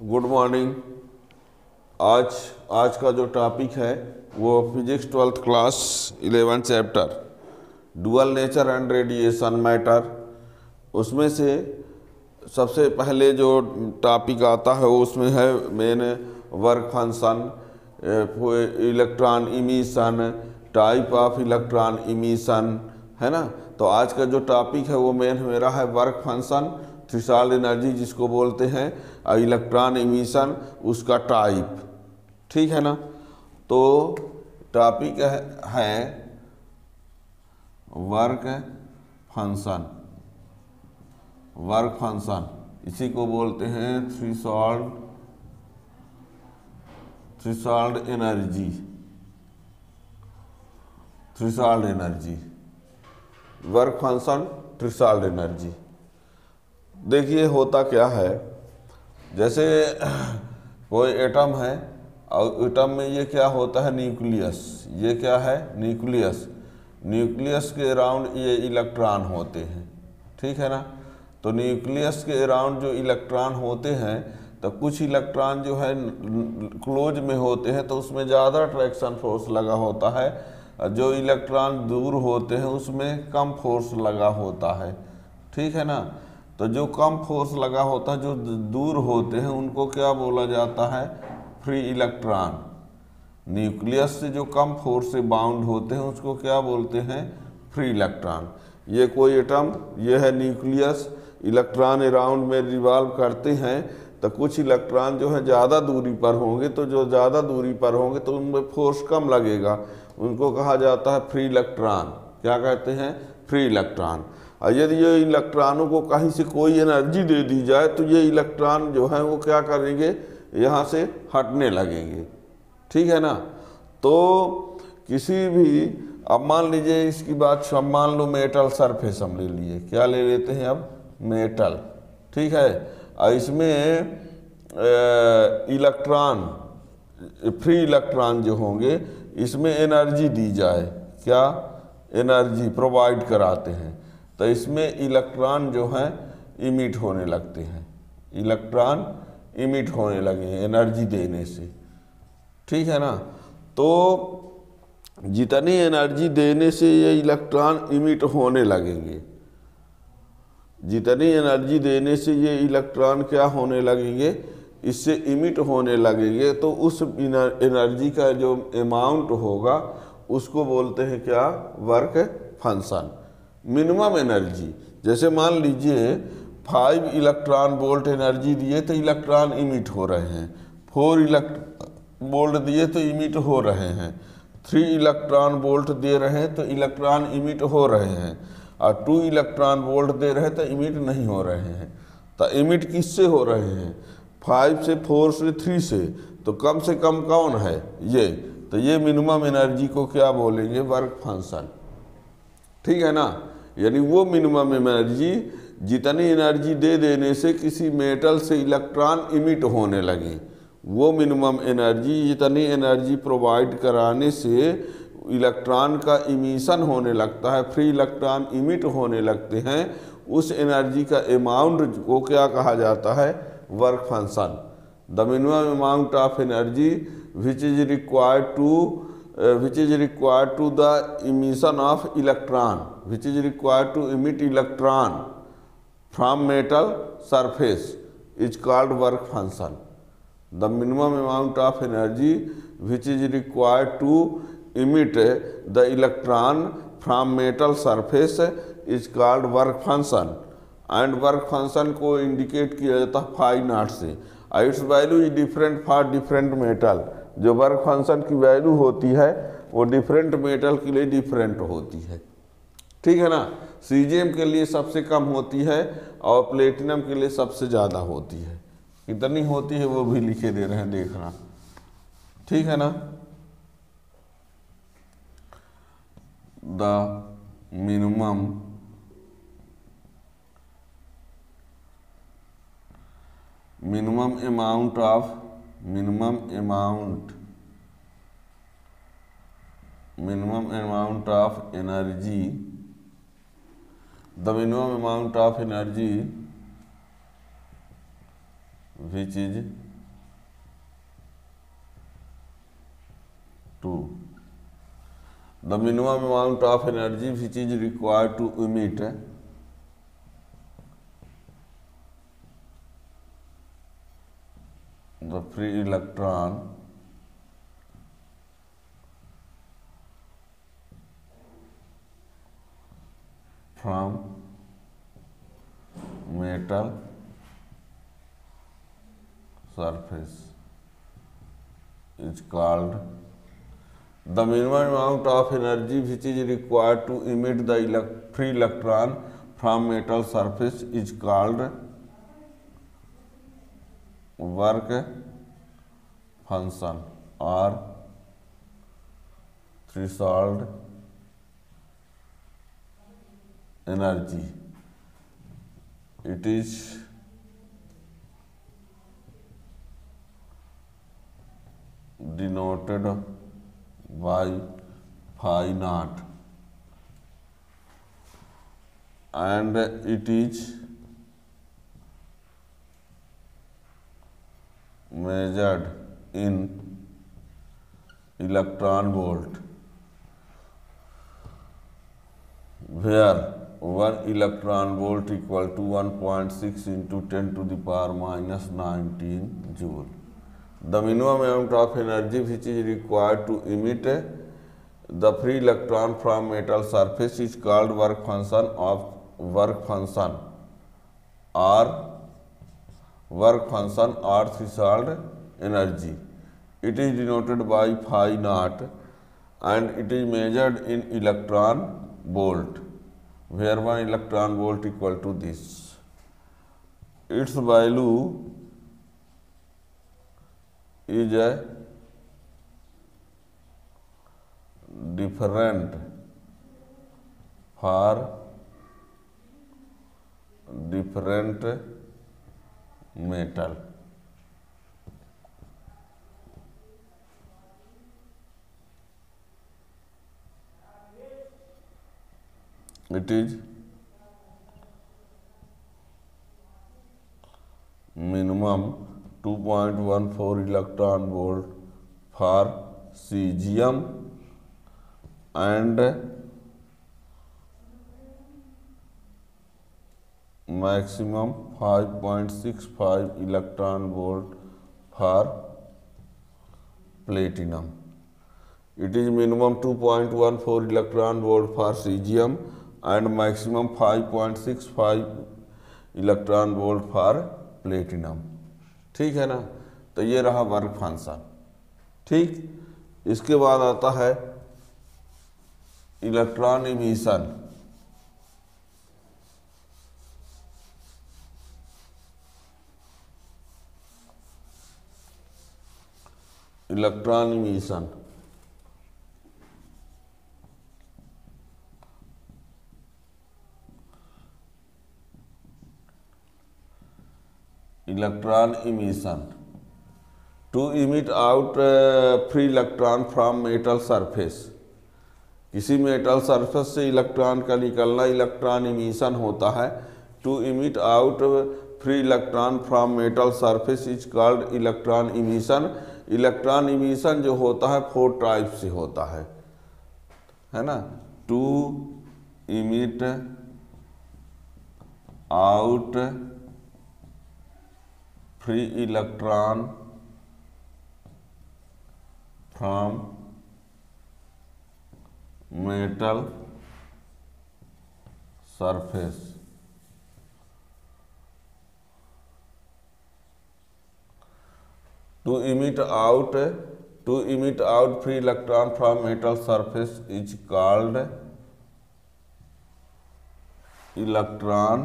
Good morning. आज आज का जो टॉपिक है वो physics 12th class 11 chapter dual nature and radiation matter. उसमें से सबसे पहले जो टॉपिक आता है उसमें है main work function, electron emission, type of electron emission, है ना। तो आज का जो टॉपिक है वो मेन मेरा है वर्क फंक्शन, थ्रेशोल्ड एनर्जी जिसको बोलते हैं, और इलेक्ट्रॉन इमिशन उसका टाइप, ठीक है ना। तो टॉपिक है वर्क फंक्शन। वर्क फंक्शन इसी को बोलते हैं threshold energy. Threshold energy, work function, threshold energy. देखिए होता क्या है, जैसे कोई एटम है और एटम में ये क्या होता है, न्यूक्लियस। ये क्या है, न्यूक्लियस। न्यूक्लियस के अराउंड ये इलेक्ट्रॉन होते हैं, ठीक है ना। तो न्यूक्लियस के अराउंड जो इलेक्ट्रॉन होते हैं, तो कुछ इलेक्ट्रॉन जो है क्लोज में होते हैं तो उसमें ज़्यादा अट्रैक्शन फोर्स लगा होता है, जो इलेक्ट्रॉन दूर होते हैं उसमें कम फोर्स लगा होता है, ठीक है ना। तो जो कम फोर्स लगा होता है, जो दूर होते हैं, उनको क्या बोला जाता है, फ्री इलेक्ट्रॉन। न्यूक्लियस से जो कम फोर्स से बाउंड होते हैं उसको क्या बोलते हैं, फ्री इलेक्ट्रॉन। ये कोई एटम, ये है न्यूक्लियस, इलेक्ट्रॉन अराउंड में रिवॉल्व करते हैं, तो कुछ इलेक्ट्रॉन जो है ज़्यादा दूरी पर होंगे, तो जो ज़्यादा दूरी पर होंगे तो उनमें फोर्स कम लगेगा, उनको कहा जाता है फ्री इलेक्ट्रॉन। क्या कहते हैं, फ्री इलेक्ट्रॉन। और यदि ये इलेक्ट्रॉनों को कहीं से कोई एनर्जी दे दी जाए तो ये इलेक्ट्रॉन जो है वो क्या करेंगे, यहाँ से हटने लगेंगे, ठीक है ना। तो किसी भी, अब मान लीजिए इसकी बात, अब मान लो मेटल सरफेस हम ले लिए, क्या ले लेते हैं अब, मेटल, ठीक है। और इसमें इलेक्ट्रॉन, फ्री इलेक्ट्रॉन जो होंगे, इसमें एनर्जी दी जाए, क्या एनर्जी प्रोवाइड कराते हैं, तो इसमें इलेक्ट्रॉन जो हैं इमिट होने लगते हैं। इलेक्ट्रॉन इमिट होने लगे एनर्जी देने से, ठीक है ना। तो जितनी एनर्जी देने से ये इलेक्ट्रॉन इमिट होने लगेंगे, जितनी एनर्जी देने से ये इलेक्ट्रॉन क्या होने लगेंगे, इससे इमिट होने लगेंगे, तो उस एनर्जी का जो अमाउंट होगा उसको बोलते हैं क्या, वर्क फंक्शन। मिनिमम एनर्जी, जैसे मान लीजिए 5 इलेक्ट्रॉन वोल्ट एनर्जी दिए तो इलेक्ट्रॉन इमिट हो रहे हैं, 4 इलेक्ट्रॉन वोल्ट दिए तो इमिट हो रहे हैं, 3 इलेक्ट्रॉन वोल्ट दे रहे हैं तो इलेक्ट्रॉन इमिट हो रहे हैं, और 2 इलेक्ट्रॉन वोल्ट दे रहे तो इमिट नहीं हो रहे हैं। तो इमिट किससे हो रहे हैं, 5 से, 4 से, 3 से, तो कम से कम कौन है, ये। तो ये मिनिमम एनर्जी को क्या बोलेंगे, वर्क फंक्शन, ठीक है ना। यानी वो मिनिमम एनर्जी, जितनी एनर्जी दे देने से किसी मेटल से इलेक्ट्रॉन इमिट होने लगे, वो मिनिमम एनर्जी, जितनी एनर्जी प्रोवाइड कराने से इलेक्ट्रॉन का इमिशन होने लगता है, फ्री इलेक्ट्रॉन इमिट होने लगते हैं, उस एनर्जी का अमाउंट को क्या कहा जाता है, work function. The minimum amount of energy which is required to the emission of electron, which is required to emit electron from metal surface is called work function. The minimum amount of energy which is required to emit the electron from metal surface is called work function. And work function को indicate किया जाता है phi naught से, its value is different for different metal। जो work function की value होती है वो डिफरेंट मेटल के लिए डिफरेंट होती है, ठीक है ना। सीजियम के लिए सबसे कम होती है और प्लेटिनम के लिए सबसे ज़्यादा होती है। कितनी होती है वो भी लिखे दे रहे हैं, देखना, ठीक है ना। The minimum amount of energy, the minimum amount of energy which is to the minimum amount of energy which is required to emit the free electron from metal surface is called the minimum amount of energy which is required to emit the free electron from metal surface is called work function or threshold energy. It is denoted by phi naught and it is measured in electron volt, where 1 electron volt equal to 1.6 into 10 to the power minus 19 joule. The minimum amount of energy which is required to emit the free electron from metal surface is called work function or threshold energy. It is denoted by phi naught and it is measured in electron volt, where 1 electron volt equal to this. Its value is different for different metal. It is minimum 2.14 electron volt for cesium and maximum 5.65 electron volt for platinum. It is minimum 2.14 electron volt for cesium and maximum 5.65 electron volt for platinum. ठीक है ना, तो ये रहा work function. ठीक, इसके बाद आता है electron emission. Electron emission electron emission to emit out free electron from metal surface। किसी मेटल सरफेस से इलेक्ट्रॉन का निकलना इलेक्ट्रॉन इमिशन होता है। To emit out free electron from metal surface is called electron emission. Electron emission जो होता है 4 type से होता है ना। To emit out free electron from metal surface, to emit out free electron from metal surface is called electron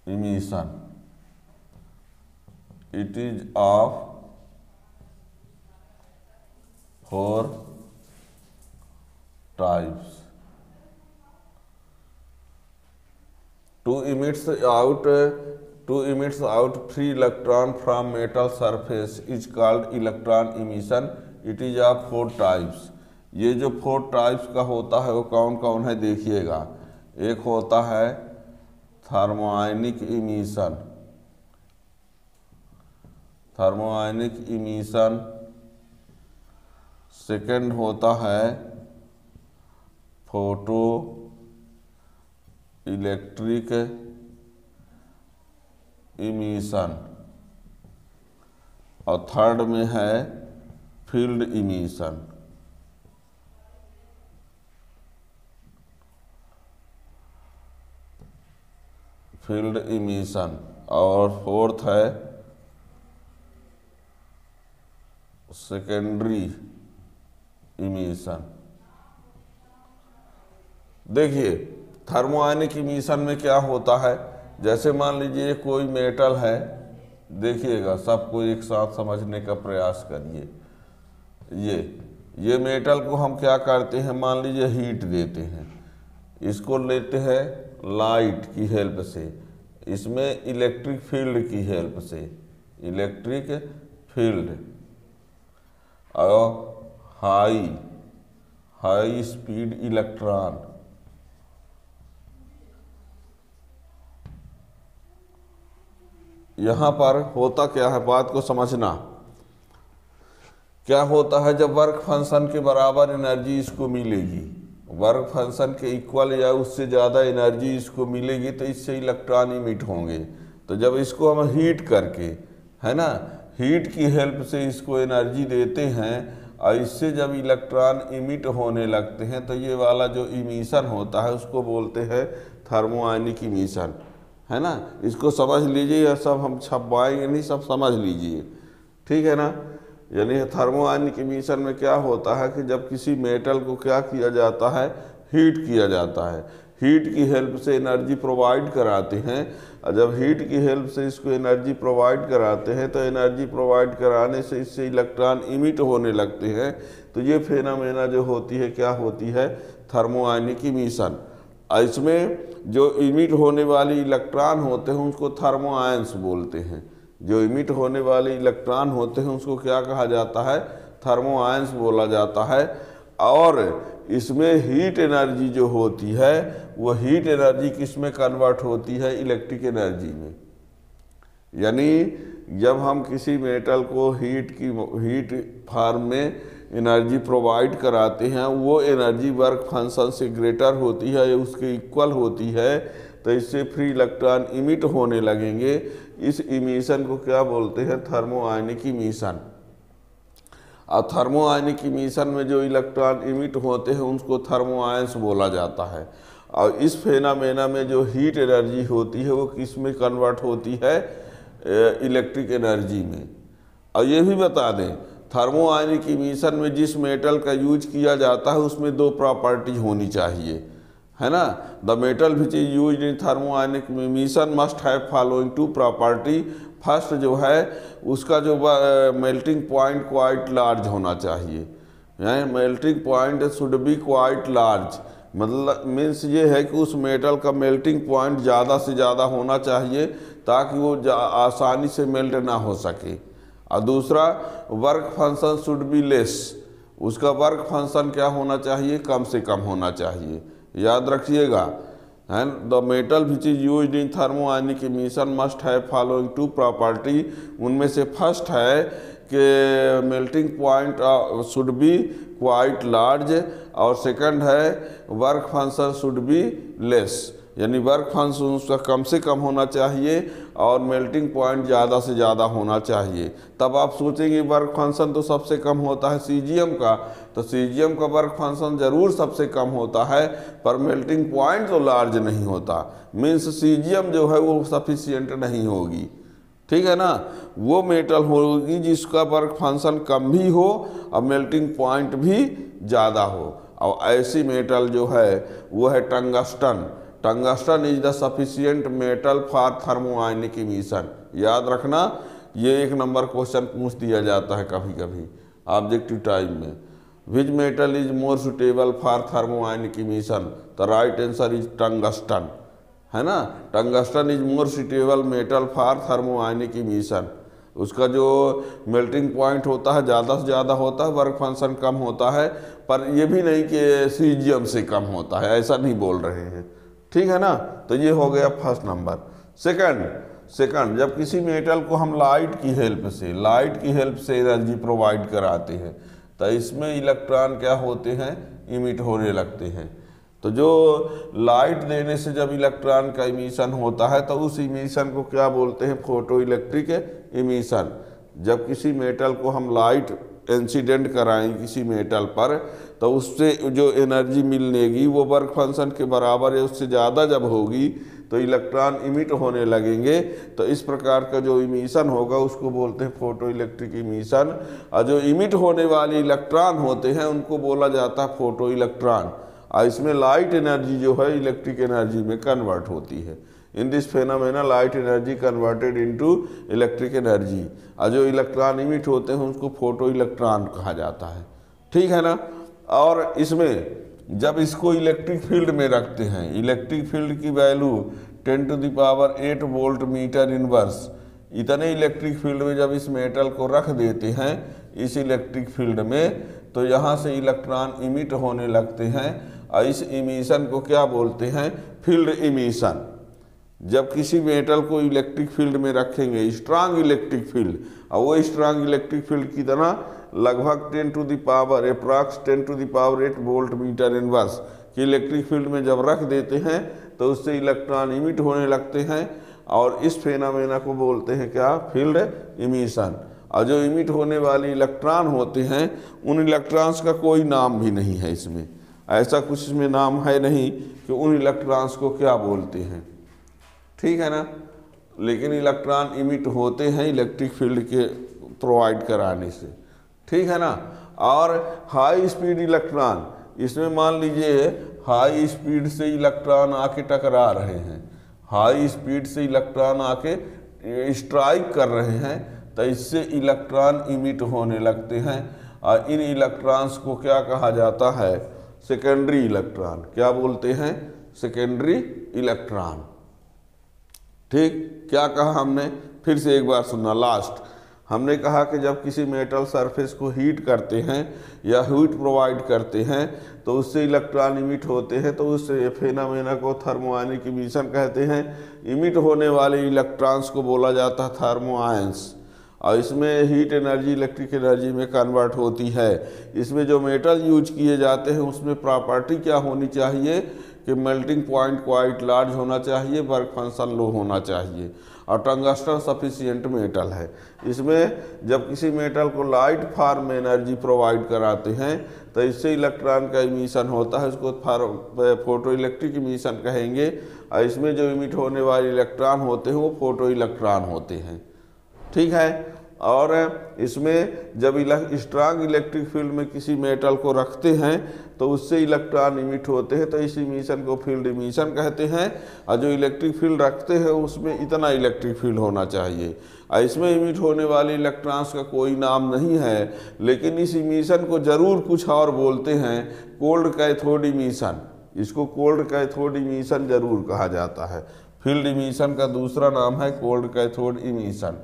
emission। It is of 4 types। To emits out free electron from metal surface is called electron emission। It is of 4 types। ये जो 4 types का होता है वो कौन कौन है देखिएगा। एक होता है थर्मोआयनिक इमिशन, थर्मोआयनिक इमिशन। सेकंड होता है फोटो इलेक्ट्रिक इमिशन, और थर्ड में है फील्ड इमिशन। Field emission. और फोर्थ है सेकेंडरी इमिशन। देखिए थर्मोआयनिक इमिशन में क्या होता है, जैसे मान लीजिए कोई मेटल है, देखिएगा सबको एक साथ समझने का प्रयास करिए। ये मेटल को हम क्या करते हैं, मान लीजिए हीट देते हैं, इसको लेते हैं लाइट की हेल्प से, इसमें इलेक्ट्रिक फील्ड की हेल्प से, इलेक्ट्रिक फील्ड, और हाई स्पीड इलेक्ट्रॉन, यहाँ पर होता क्या है, बात को समझना। क्या होता है, जब वर्क फंक्शन के बराबर एनर्जी इसको मिलेगी, वर्क फंक्शन के इक्वल या उससे ज़्यादा एनर्जी इसको मिलेगी, तो इससे इलेक्ट्रॉन इमिट होंगे। तो जब इसको हम हीट करके, है ना, हीट की हेल्प से इसको एनर्जी देते हैं, और इससे जब इलेक्ट्रॉन इमिट होने लगते हैं, तो ये वाला जो इमिशन होता है उसको बोलते हैं थर्मोआयनिक इमिशन, है ना। इसको समझ लीजिए, यह सब हम छपवाएंगे नहीं, सब समझ लीजिए, ठीक है ना। यानी थर्मोआयनिक इमिशन में क्या होता है कि जब किसी मेटल को क्या किया जाता है, हीट किया जाता है, हीट की हेल्प से एनर्जी प्रोवाइड कराते हैं, और जब हीट की हेल्प से इसको एनर्जी प्रोवाइड कराते हैं, तो एनर्जी प्रोवाइड कराने से इससे इलेक्ट्रॉन इमिट होने लगते हैं। तो ये फेनामेना जो होती है, क्या होती है, थर्मोआयनिक इमिशन। इसमें जो इमिट होने वाली इलेक्ट्रॉन होते हैं उसको थर्मो आयंस बोलते हैं, जो इमिट होने वाले इलेक्ट्रॉन होते हैं उसको क्या कहा जाता है, थर्मो आयंस बोला जाता है। और इसमें हीट एनर्जी जो होती है, वो हीट एनर्जी किस में कन्वर्ट होती है, इलेक्ट्रिक एनर्जी में। यानी जब हम किसी मेटल को हीट फॉर्म में एनर्जी प्रोवाइड कराते हैं, वो एनर्जी वर्क फंक्शन से ग्रेटर होती है या उसके इक्वल होती है, तो इससे फ्री इलेक्ट्रॉन इमिट होने लगेंगे। इस इमिशन को क्या बोलते हैं, थर्मोआयनिक इमिशन। और थर्मोआयनिक इमिशन में जो इलेक्ट्रॉन इमिट होते हैं उसको थर्मो आयंस बोला जाता है। और इस फेनामेना में जो हीट एनर्जी होती है वो किस में कन्वर्ट होती है, इलेक्ट्रिक एनर्जी में। और ये भी बता दें, थर्मोआयनिक इमिशन में जिस मेटल का यूज किया जाता है उसमें दो प्रॉपर्टीज होनी चाहिए, है ना। The metal which is used in thermionic emission must have following two property. First जो है उसका जो मेल्टिंग पॉइंट क्वाइट लार्ज होना चाहिए, यानी melting point should be quite large. मतलब मीन्स ये है कि उस मेटल का मेल्टिंग पॉइंट ज़्यादा से ज़्यादा होना चाहिए ताकि वो आसानी से मेल्ट ना हो सके। और दूसरा, work function should be less, उसका वर्क फंक्शन क्या होना चाहिए, कम से कम होना चाहिए, याद रखिएगा। And the metal which is used in thermionic emission must have following two property. उनमें से फर्स्ट है कि melting point should be quite large, और सेकंड है work function should be less, यानी वर्क फंक्शन उसका कम से कम होना चाहिए और मेल्टिंग पॉइंट ज़्यादा से ज़्यादा होना चाहिए। तब आप सोचेंगे वर्क फंक्शन तो सबसे कम होता है सीजियम का, तो सीजियम का वर्क फंक्शन ज़रूर सबसे कम होता है, पर मेल्टिंग पॉइंट तो लार्ज नहीं होता। मीन्स सीजियम जो है वो सफिशियंट नहीं होगी, ठीक है ना। वो मेटल होगी जिसका वर्क फंक्शन कम भी हो और मेल्टिंग पॉइंट भी ज़्यादा हो। और ऐसी मेटल जो है वो है tungsten. Tungsten is the sufficient metal for thermionic emission. याद रखना, ये 1 नंबर क्वेश्चन पूछ दिया जाता है कभी कभी ऑब्जेक्टिव टाइम में। Which metal is more suitable for thermionic emission, the right answer is tungsten, है ना। Tungsten is more suitable metal for thermionic emission. उसका जो मेल्टिंग पॉइंट होता है ज़्यादा से ज़्यादा होता है, वर्क फंक्शन कम होता है, पर ये भी नहीं कि सीजियम से कम होता है, ऐसा नहीं बोल रहे हैं, ठीक है ना। तो ये हो गया फर्स्ट नंबर। सेकंड जब किसी मेटल को हम लाइट की हेल्प से एनर्जी प्रोवाइड कराते हैं तो इसमें इलेक्ट्रॉन क्या होते हैं, इमिट होने लगते हैं। तो जो लाइट देने से जब इलेक्ट्रॉन का इमिशन होता है तो उस इमिशन को क्या बोलते हैं, फोटो इलेक्ट्रिक इमिशन। जब किसी मेटल को हम लाइट इंसिडेंट कराएं किसी मेटल पर तो उससे जो एनर्जी मिलेगी वो वर्क फंक्शन के बराबर या उससे ज़्यादा जब होगी तो इलेक्ट्रॉन इमिट होने लगेंगे। तो इस प्रकार का जो इमिशन होगा उसको बोलते हैं फोटो इलेक्ट्रिक इमिशन। और जो इमिट होने वाले इलेक्ट्रॉन होते हैं उनको बोला जाता है फोटो इलेक्ट्रॉन। और इसमें लाइट एनर्जी जो है इलेक्ट्रिक एनर्जी में कन्वर्ट होती है। In this phenomena light energy converted into electric energy. और जो इलेक्ट्रॉन इमिट होते हैं उसको फोटो इलेक्ट्रॉन कहा जाता है, ठीक है ना। और इसमें जब इसको इलेक्ट्रिक फील्ड में रखते हैं, इलेक्ट्रिक फील्ड की वैल्यू 10⁸ वोल्ट मीटर इनवर्स, इतने इलेक्ट्रिक फील्ड में जब इस मेटल को रख देते हैं इस इलेक्ट्रिक फील्ड में तो यहाँ से इलेक्ट्रॉन इमिट होने लगते हैं। और इस इमिशन को क्या बोलते हैं, फील्ड इमिशन। जब किसी मेटल को इलेक्ट्रिक फील्ड में रखेंगे, स्ट्रांग इलेक्ट्रिक फील्ड, और वो स्ट्रांग इलेक्ट्रिक फील्ड की तरह लगभग 10⁸ वोल्ट मीटर इनवर्स की इलेक्ट्रिक फील्ड में जब रख देते हैं तो उससे इलेक्ट्रॉन इमिट होने लगते हैं। और इस फेनोमेना को बोलते हैं क्या, फील्ड इमिशन। और जो इमिट होने वाले इलेक्ट्रॉन होते हैं उन इलेक्ट्रॉन्स का कोई नाम भी नहीं है इसमें, ऐसा कुछ इसमें नाम है नहीं कि उन इलेक्ट्रॉन्स को क्या बोलते हैं, ठीक है ना। लेकिन इलेक्ट्रॉन इमिट होते हैं इलेक्ट्रिक फील्ड के प्रोवाइड कराने से, ठीक है ना। और हाई स्पीड इलेक्ट्रॉन, इसमें मान लीजिए हाई स्पीड से इलेक्ट्रॉन आके टकरा रहे हैं, हाई स्पीड से इलेक्ट्रॉन आके स्ट्राइक कर रहे हैं तो इससे इलेक्ट्रॉन इमिट होने लगते हैं। और इन इलेक्ट्रॉन्स को क्या कहा जाता है, सेकेंडरी इलेक्ट्रॉन। क्या बोलते हैं, सेकेंडरी इलेक्ट्रॉन। ठीक, क्या कहा हमने, फिर से एक बार सुनना। लास्ट हमने कहा कि जब किसी मेटल सरफेस को हीट करते हैं या हीट प्रोवाइड करते हैं तो उससे इलेक्ट्रॉन इमिट होते हैं, तो उस फेनोमेना को थर्मोआयनिक इमिशन कहते हैं। इमिट होने वाले इलेक्ट्रॉन्स को बोला जाता है थर्मो आयंस। और इसमें हीट एनर्जी इलेक्ट्रिक एनर्जी में कन्वर्ट होती है। इसमें जो मेटल यूज किए जाते हैं उसमें प्रॉपर्टी क्या होनी चाहिए कि मेल्टिंग पॉइंट क्वाइट लार्ज होना चाहिए, वर्क फंक्शन लो होना चाहिए। और टंगस्टन सफिशिएंट मेटल है। इसमें जब किसी मेटल को लाइट फॉर्म में एनर्जी प्रोवाइड कराते हैं तो इससे इलेक्ट्रॉन का इमिशन होता है, उसको फोटो इलेक्ट्रिक इमिशन कहेंगे। और इसमें जो इमिट होने वाले इलेक्ट्रॉन होते हैं वो फोटो इलेक्ट्रॉन होते हैं, ठीक है। और इसमें जब स्ट्रांग इलेक्ट्रिक फील्ड में किसी मेटल को रखते हैं तो उससे इलेक्ट्रॉन इमिट होते हैं, तो इस इमिशन को फील्ड इमिशन कहते हैं। और जो इलेक्ट्रिक फील्ड रखते हैं उसमें इतना इलेक्ट्रिक फील्ड होना चाहिए। और इसमें इमिट होने वाले इलेक्ट्रॉन्स का कोई नाम नहीं है, लेकिन इस इमिशन को जरूर कुछ और बोलते हैं, कोल्ड कैथोड इमिशन। इसको कोल्ड कैथोड इमिशन जरूर कहा जाता है। फील्ड इमिशन का दूसरा नाम है कोल्ड कैथोड इमिशन,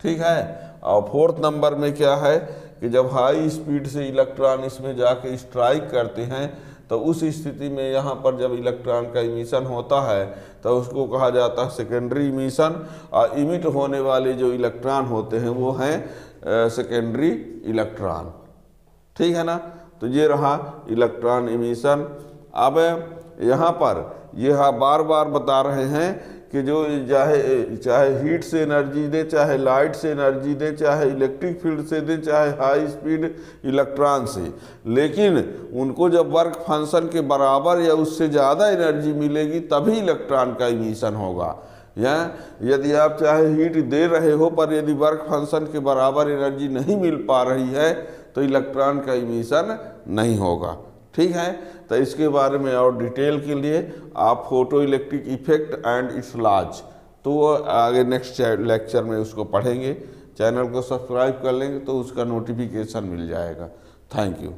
ठीक है। और फोर्थ नंबर में क्या है कि जब हाई स्पीड से इलेक्ट्रॉन इसमें जाके स्ट्राइक करते हैं तो उस स्थिति में यहाँ पर जब इलेक्ट्रॉन का इमिशन होता है तो उसको कहा जाता है सेकेंडरी इमिशन। और इमिट होने वाले जो इलेक्ट्रॉन होते हैं वो हैं सेकेंडरी इलेक्ट्रॉन, ठीक है ना। तो ये रहा इलेक्ट्रॉन इमिशन। अब यहाँ पर यह बार बार बता रहे हैं कि जो चाहे हीट से एनर्जी दे, चाहे लाइट से एनर्जी दे, चाहे इलेक्ट्रिक फील्ड से दे, चाहे हाई स्पीड इलेक्ट्रॉन से, लेकिन उनको जब वर्क फंक्शन के बराबर या उससे ज़्यादा एनर्जी मिलेगी तभी इलेक्ट्रॉन का इमिशन होगा। या यदि आप चाहे हीट दे रहे हो पर यदि वर्क फंक्शन के बराबर एनर्जी नहीं मिल पा रही है तो इलेक्ट्रॉन का इमिशन नहीं होगा, ठीक है। तो इसके बारे में और डिटेल के लिए आप photo electric effect and its laws तो आगे नेक्स्ट लेक्चर में उसको पढ़ेंगे। चैनल को सब्सक्राइब कर लेंगे तो उसका नोटिफिकेशन मिल जाएगा। Thank you.